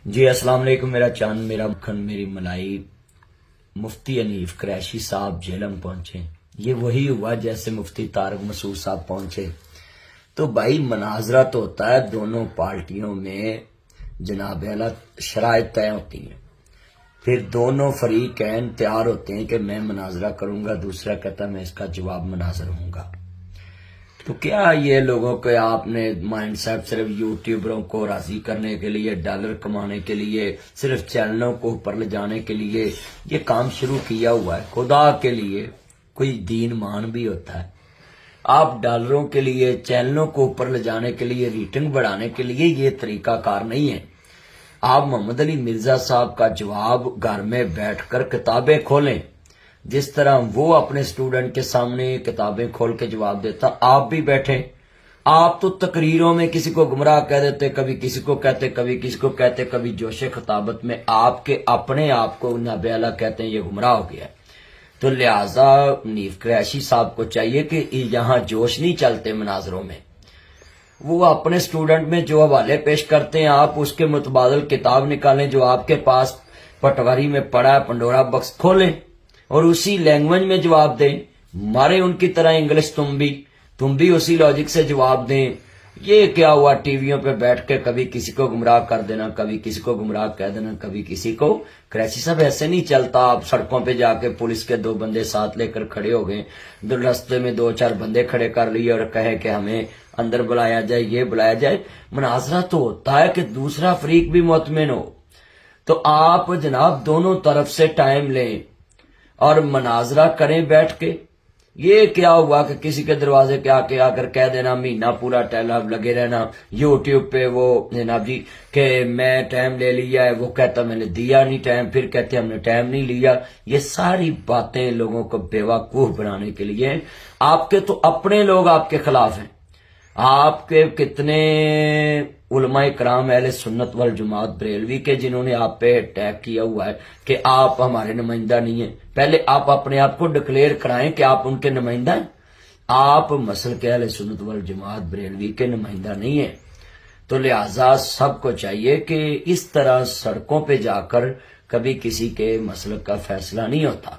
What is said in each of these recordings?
جی السلام علیکم، میرا چاند میرا مکھن میری ملائی مفتی انیف قریشی صاحب جیلم پہنچے۔ یہ وہی ہوا جیسے مفتی طارق مسعود صاحب پہنچے۔ تو بھائی مناظرہ تو ہوتا ہے دونوں پارٹیوں میں، جناب اعلیٰ شرائط طے ہوتی ہیں، پھر دونوں فریقین تیار ہوتے ہیں کہ میں مناظرہ کروں گا، دوسرا کہتا ہے میں اس کا جواب مناظر ہوں گا۔ تو کیا یہ لوگوں کے آپ نے مائنڈ سیٹ صرف یوٹیوبروں کو راضی کرنے کے لیے، ڈالر کمانے کے لیے، صرف چینلوں کو اوپر لے جانے کے لیے یہ کام شروع کیا ہوا ہے؟ خدا کے لیے کوئی دین مان بھی ہوتا ہے؟ آپ ڈالروں کے لیے، چینلوں کو اوپر لے جانے کے لیے، ریٹنگ بڑھانے کے لیے یہ طریقہ کار نہیں ہے۔ آپ محمد علی مرزا صاحب کا جواب گھر میں بیٹھ کر کتابیں کھولیں، جس طرح وہ اپنے سٹوڈنٹ کے سامنے کتابیں کھول کے جواب دیتا، آپ بھی بیٹھیں۔ آپ تو تقریروں میں کسی کو گمراہ کہہ دیتے، کبھی کسی کو کہتے، کبھی کسی کو کہتے، کبھی جوش خطابت میں آپ کے اپنے آپ کو نائب اعلیٰ کہتے ہیں یہ گمراہ ہو گیا ہے۔ تو لہٰذا نیف قریشی صاحب کو چاہیے کہ یہاں جوش نہیں چلتے مناظروں میں، وہ اپنے سٹوڈنٹ میں جو حوالے پیش کرتے ہیں آپ اس کے متبادل کتاب نکالیں جو آپ کے پاس پٹواری میں پڑا ہے، پنڈورا باکس کھولیں اور اسی لینگویج میں جواب دیں۔ مارے ان کی طرح انگلش تم بھی اسی لاجک سے جواب دیں۔ یہ کیا ہوا ٹی ویوں پہ بیٹھ کے کبھی کسی کو گمراہ کر دینا، کبھی کسی کو گمراہ کہہ دینا، کبھی کسی کو۔ قریشی صاحب ایسے نہیں چلتا۔ آپ سڑکوں پہ جا کے پولیس کے 2 بندے ساتھ لے کر کھڑے ہو گئے، رستے میں 2-4 بندے کھڑے کر لیے اور کہے کہ ہمیں اندر بلایا جائے، یہ بلایا جائے۔ مناظرہ تو ہوتا ہے کہ دوسرا فریق بھی مطمئن ہو۔ تو آپ جناب دونوں طرف سے ٹائم لیں اور مناظرہ کریں بیٹھ کے۔ یہ کیا ہوا کہ کسی کے دروازے کے آ کر کہہ دینا، مہینہ پورا ٹیلاب لگے رہنا یوٹیوب پہ، وہ جناب جی کہ میں ٹائم لے لیا ہے، وہ کہتا میں نے دیا نہیں ٹائم، پھر کہتے ہم نے ٹائم نہیں لیا۔ یہ ساری باتیں لوگوں کو بیوقوف بنانے کے لیے۔ آپ کے تو اپنے لوگ آپ کے خلاف ہیں۔ آپ کے کتنے علماء کرام اہل سنت والجماعت بریلوی کے جنہوں نے آپ پہ اٹیک کیا ہوا ہے کہ آپ ہمارے نمائندہ نہیں ہیں۔ پہلے آپ اپنے آپ کو ڈکلیئر کرائیں کہ آپ ان کے نمائندہ ہیں۔ آپ مسلک اہل سنت والجماعت بریلوی کے نمائندہ نہیں ہیں۔ تو لہٰذا سب کو چاہیے کہ اس طرح سڑکوں پہ جا کر کبھی کسی کے مسلک کا فیصلہ نہیں ہوتا۔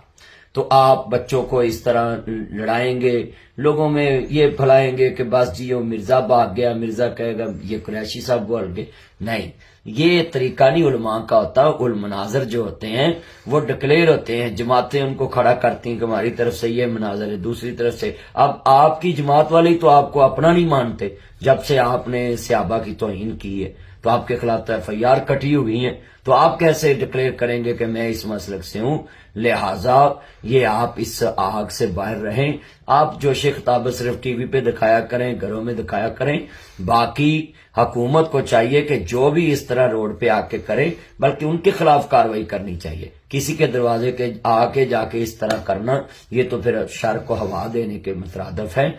تو آپ بچوں کو اس طرح لڑائیں گے، لوگوں میں یہ پھیلائیں گے کہ بس جی وہ مرزا بھاگ گیا، مرزا کہے گا یہ قریشی صاحب بول گئے۔ نہیں، یہ طریقہ نہیں علماء کا ہوتا۔ المناظر جو ہوتے ہیں وہ ڈکلیئر ہوتے ہیں، جماعتیں ان کو کھڑا کرتی ہیں کہ ہماری طرف سے یہ مناظر ہے، دوسری طرف سے۔ اب آپ کی جماعت والے تو آپ کو اپنا نہیں مانتے، جب سے آپ نے صحابہ کی توہین کی ہے تو آپ کے خلاف تو FIR کٹی ہوئی ہیں، تو آپ کیسے ڈکلیئر کریں گے کہ میں اس مسلک سے ہوں؟ لہٰذا یہ آپ اس آگ سے باہر رہیں۔ آپ جوش خطابت صرف ٹی وی پہ دکھایا کریں، گھروں میں دکھایا کریں۔ باقی حکومت کو چاہیے کہ جو بھی اس طرح روڈ پہ آ کے کرے، بلکہ ان کے خلاف کارروائی کرنی چاہیے۔ کسی کے دروازے کے آ کے جا کے اس طرح کرنا، یہ تو پھر شر کو ہوا دینے کے مترادف ہے۔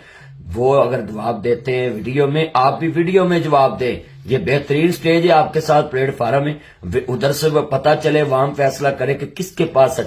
وہ اگر جواب دیتے ہیں ویڈیو میں، آپ بھی ویڈیو میں جواب دیں۔ یہ بہترین سٹیج ہے آپ کے ساتھ، پلیٹ فارم ہے، ادھر سے پتہ چلے، عوام فیصلہ کرے کہ کس کے پاس